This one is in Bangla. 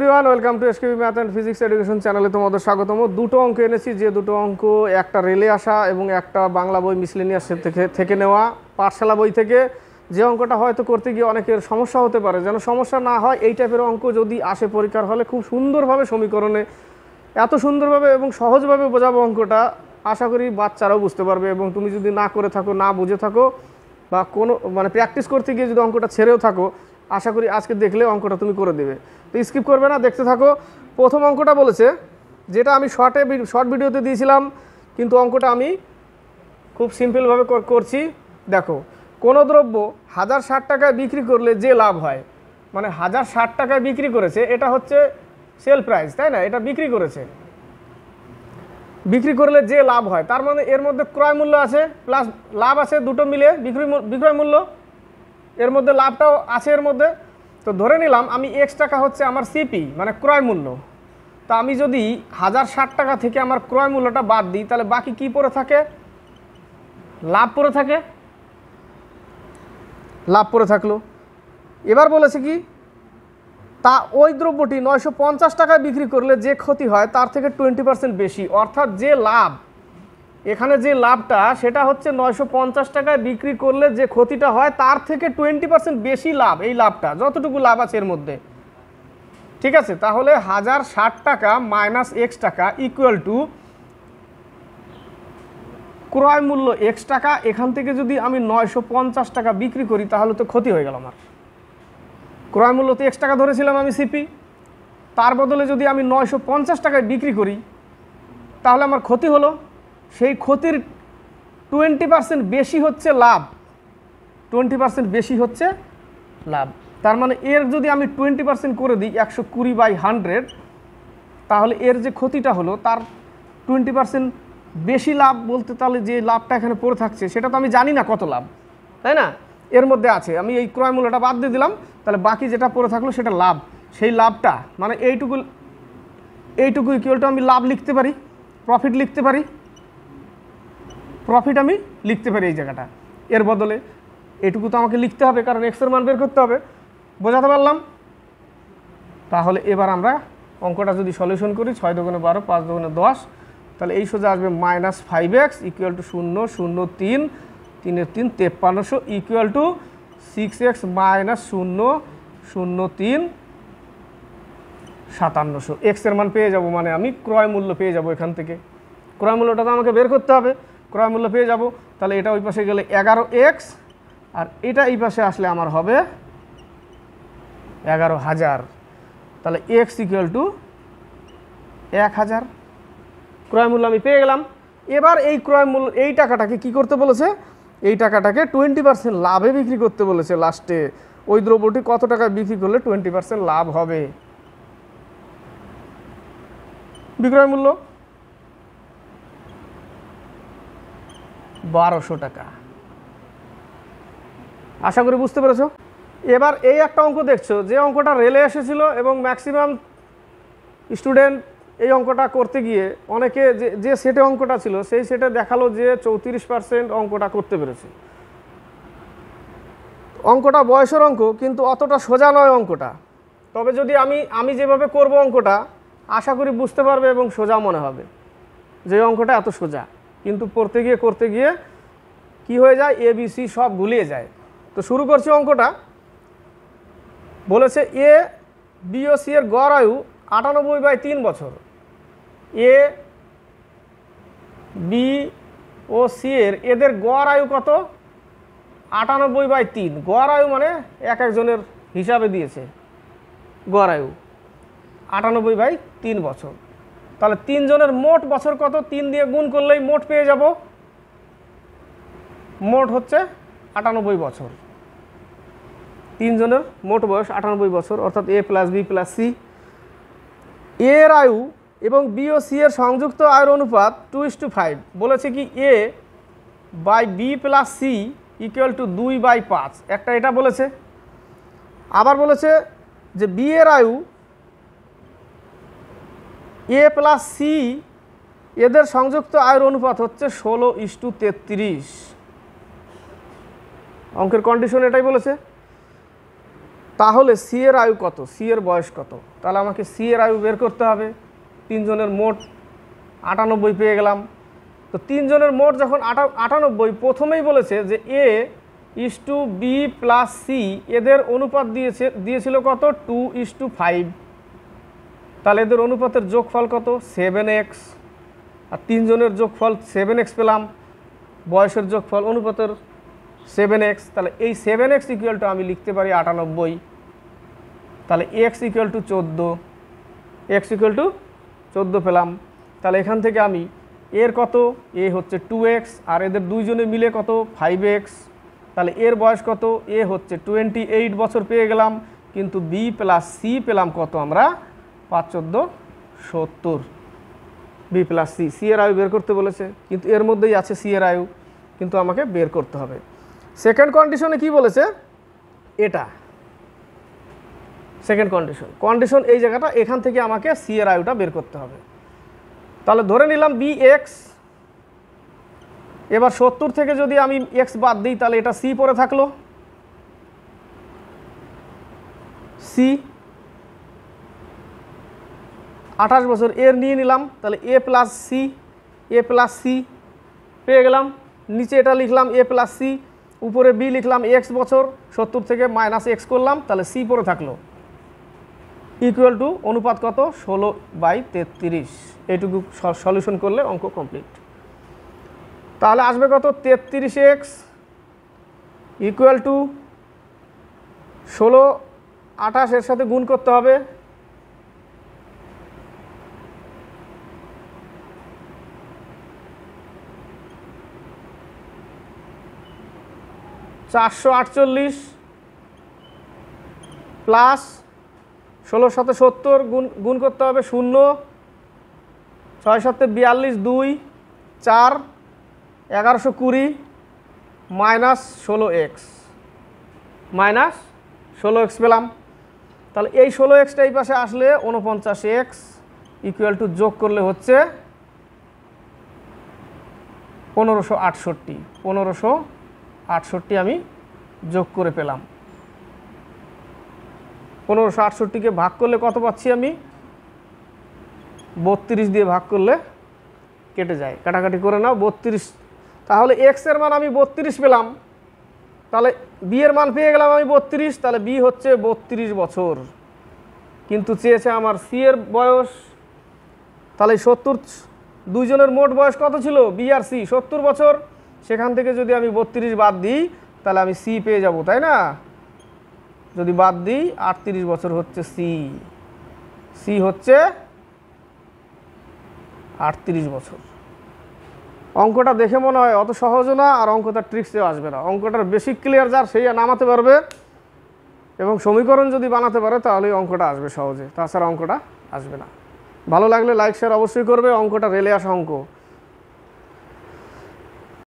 Everyone, welcome to SKB math and physics education চ্যানেলে তোমাদের স্বাগতম। দুটো অঙ্ক এনেছি, যে দুটো অঙ্ক একটা রেলে আসা এবং একটা বাংলা বই মিসলেনিয়াস থেকে নেওয়া, পাঠশালা বই থেকে। যে অঙ্কটা হয়তো করতে গিয়ে অনেকের সমস্যা হতে পারে, যেন সমস্যা না হয় এই টাইপের অঙ্ক যদি আসে পরীক্ষার হলে খুব সুন্দরভাবে সমীকরণে এত সুন্দরভাবে এবং সহজভাবে বোঝাবো অঙ্কটা, আশা করি বাচ্চারাও বুঝতে পারবে। এবং তুমি যদি না করে থাকো, না বুঝে থাকো, বা কোনো প্র্যাকটিস করতে গিয়ে যদি অঙ্কটা ছেড়েও থাকো, আশা করি আজকে দেখলে অঙ্কটা তুমি করে দেবে। তো স্কিপ করবে না, দেখতে থাকো। প্রথম অঙ্কটা বলেছে, যেটা আমি শর্ট ভিডিওতে দিয়েছিলাম, কিন্তু অঙ্কটা আমি খুব সিম্পলভাবে করছি। দেখো, কোনো দ্রব্য 1060 টাকায় বিক্রি করলে যে লাভ হয়, 1060 টাকায় বিক্রি করেছে, এটা হচ্ছে সেল প্রাইস, তাই না? এটা বিক্রি করেছে, বিক্রি করলে যে লাভ হয়, তার মানে এর মধ্যে ক্রয় মূল্য আছে প্লাস লাভ আছে, দুটো মিলে বিক্রয় মূল্য, এর মধ্যে লাভটাও আছে এর মধ্যে। তো ধরে নিলাম আমি X টাকা হচ্ছে আমার সিপি, মানে ক্রয় মূল্য। তা আমি যদি 1060 টাকা থেকে আমার ক্রয় মূল্যটা বাদ দিই, তাহলে বাকি কি পড়ে থাকে? লাভ পড়ে থাকে, লাভ পড়ে থাকলো। এবার বলেছে কি, তা ওই দ্রব্যটি 950 টাকায় বিক্রি করলে যে ক্ষতি হয় তার থেকে 20% বেশি। অর্থাৎ যে লাভ, এখানে যে লাভটা, সেটা হচ্ছে 950 টাকায় বিক্রি করলে যে ক্ষতিটা হয় তার থেকে 20% বেশি লাভ। এই লাভটা যতটুকু লাভ আছে এর মধ্যে, ঠিক আছে? তাহলে 1060 টাকা মাইনাস X টাকা ইকুয়াল টু ক্রয় মূল্য X টাকা। এখান থেকে যদি আমি 950 টাকা বিক্রি করি, তাহলে তো ক্ষতি হয়ে গেল আমার। ক্রয় মূল্য তো X টাকা ধরেছিলাম আমি সিপি, তার বদলে যদি আমি 950 টাকায় বিক্রি করি, তাহলে আমার ক্ষতি হলো। সেই ক্ষতির 20% বেশি হচ্ছে লাভ, 20% বেশি হচ্ছে লাভ। তার মানে এর যদি আমি 20% করে দিই 120/100, তাহলে এর যে ক্ষতিটা হলো তার 20% বেশি লাভ বলতে, তাহলে যে লাভটা এখানে পড়ে থাকছে সেটা তো আমি জানি না কত লাভ, তাই না? এর মধ্যে আছে, আমি এই ক্রয় মূল্যটা বাদ দিয়ে দিলাম, তাহলে বাকি যেটা পড়ে থাকলো সেটা লাভ। সেই লাভটা মানে এইটুকু ইকুয়াল টু আমি লাভ লিখতে পারি, প্রফিট লিখতে পারি, প্রফিট আমি লিখতে পারি এই জায়গাটা। এর বদলে এটুকু তো আমাকে লিখতে হবে, কারণ X এর মান বের করতে হবে। বোঝাতে পারলাম? তাহলে এবার আমরা অঙ্কটা যদি সলিউশন করি, 6 দুগুণে 12, 5 দুগুণে 10, তাহলে এই সোজা আসবে -5x ইকুয়াল টু 0, 0, 3, 3 এর 3 5300 equal to 6x minus 0, 0, 3 5700। X এর মান পেয়ে যাব, মানে আমি ক্রয় মূল্য পেয়ে যাব। এখান থেকে ক্রয় মূল্যটা তো আমাকে বের করতে হবে, ক্রয় মূল্য পেয়ে যাব। তাহলে এটা ওই পাশে গেলে 11x, আর এটা এই পাশে আসলে আমার হবে 11,000। তাহলে x ইকুয়াল টু 1000। ক্রয় মূল্য আমি পেয়ে গেলাম। এবার এই ক্রয় মূল্য, এই টাকাটাকে কি করতে বলেছে? এই টাকাটাকে 20% লাভে বিক্রি করতে বলেছে। লাস্টে ওই দ্রব্যটি কত টাকায় বিক্রি করলে 20% লাভ হবে? বিক্রয় মূল্য 1200 টাকা। আশা করি বুঝতে পেরেছো। এবার এই একটা অঙ্ক দেখছো, যে অঙ্কটা রেলে এসেছিল এবং ম্যাক্সিমাম স্টুডেন্ট এই অঙ্কটা করতে গিয়ে, অনেকে যে সেটে অঙ্কটা ছিল সেই সেটে দেখালো যে 34% অঙ্কটা করতে পেরেছে। অঙ্কটা বয়সের অঙ্ক, কিন্তু অতটা সোজা নয় অঙ্কটা। তবে যদি আমি যেভাবে করব অঙ্কটা, আশা করি বুঝতে পারবে এবং সোজা মনে হবে যে অঙ্কটা এত সোজা। কিন্তু করতে গিয়ে কি হয়ে যায়, ABC সব গুলিয়ে যায়। তো শুরু করছি অঙ্কটা। বলেছে A, B ও C এর গড় আয়ু 98/3 বছর। A, B ও C এদের গড় আয়ু কত? 98/3। গড় আয়ু মানে এক একজনের হিসাবে দিয়েছে। গড় আয়ু 98/3 বছর। তাহলে 3 জনের মোট বছর কত? 3 দিয়ে গুণ করলেই মোট পেয়ে যাব। মোট হচ্ছে 98 বছর। 3 জনের মোট বয়স 98 বছর, অর্থাৎ A + B + C। A এর আয়ু এবং B ও C এর সংযুক্ত আয়ুর অনুপাত 2:5। বলেছে কি A/B + C ইকুয়াল টু 2/5। একটা এটা বলেছে। আবার বলেছে যে B এর আয়ু A + C এদের সংযুক্ত আয়ুর অনুপাত হচ্ছে 16:33। অঙ্কের কন্ডিশন এটাই বলেছে। তাহলে সি এর আয়ু কত, সি এর বয়স কত? তাহলে আমাকে সি এর আয়ু বের করতে হবে। তিনজনের মোট 98 পেয়ে গেলাম। তো তিনজনের মোট যখন 98, প্রথমেই বলেছে যে এ is to B plus C, এদের অনুপাত দিয়েছিল কত, 2:5। তাহলে এদের অনুপাতের যোগফল কত, 7x। আর তিনজনের যোগফল 7x পেলাম, বয়সের যোগফল অনুপাতের 7x। তাহলে এই 7x ইকুয়াল টু আমি লিখতে পারি 98। তাহলে x equal to 14, x equal to 14 পেলাম। তাহলে এখান থেকে আমি এর কত, এ হচ্ছে 2x, আর এদের দুইজনে মিলে কত, 5x। তাহলে এর বয়স কত, এ হচ্ছে 28 বছর পেয়ে গেলাম। কিন্তু বি প্লাস সি পেলাম কত আমরা, 5 14 70। বি প্লাস সি, সি এর আয়ু বের করতে বলেছে, কিন্তু এর মধ্যেই আছে সি এর আয়ু, কিন্তু আমাকে বের করতে হবে। সেকেন্ড কন্ডিশনে কি বলেছে, এটা সেকেন্ড কন্ডিশন এই জায়গাটা, এখান থেকে আমাকে সি এর আয়ুটা বের করতে হবে। তাহলে ধরে নিলাম বি এক্স। এবার 70 থেকে যদি আমি এক্স বাদ দিই তাহলে এটা সি পরে থাকলো, সি 28 বছর এর নিয়ে নিলাম। তাহলে এ প্লাস সি পেয়ে গেলাম। নিচে এটা লিখলাম এ প্লাস সি, উপরে বি লিখলাম এক্স বছর, 70 থেকে মাইনাস এক্স করলাম, তাহলে সি পরে থাকলো। ইকুয়াল টু অনুপাত কত, 16/33। এইটুকু সলিউশন করলে অঙ্ক কমপ্লিট। তাহলে আসবে কত, 33x ইকুয়াল টু 16, 28 এর সাথে গুণ করতে হবে, 448 প্লাস 16 সাথে 70 গুণ করতে হবে 0, 6 সাথে 42, 2 4, 1120 মাইনাস 16x পেলাম। তাহলে এই 16xটা এই পাশে আসলে 49x ইকুয়াল টু যোগ করলে হচ্ছে 1568 আমি যোগ করে পেলাম। 1568কে ভাগ করলে কত পাচ্ছি আমি, 32 দিয়ে ভাগ করলে কেটে যায়, কাটাকাটি করে নাও 32। তাহলে এক্স এর মান আমি 32 পেলাম, তাহলে বি এর মান পেয়ে গেলাম আমি 32। তাহলে বি হচ্ছে 32 বছর, কিন্তু চেয়েছে আমার সি এর বয়স। তাহলে 70, দুইজনের মোট বয়স কত ছিল, বি আর সি 70 বছর। সেখান থেকে যদি আমি 32 বাদ দিই তাহলে আমি সি পেয়ে যাব, তাই না? যদি বাদ দিই 38 বছর হচ্ছে সি হচ্ছে 38 বছর। অঙ্কটা দেখে মনে হয় অত সহজও না, আর অঙ্কটার ট্রিক্সেও আসবে না। অঙ্কটার বেসিক ক্লিয়ার যার, সেই নামাতে পারবে, এবং সমীকরণ যদি বানাতে পারে তাহলেই অঙ্কটা আসবে সহজে, তাছাড়া অঙ্কটা আসবে না। ভালো লাগলে লাইক শেয়ার অবশ্যই করবে। অঙ্কটা রেলে আসা অঙ্ক।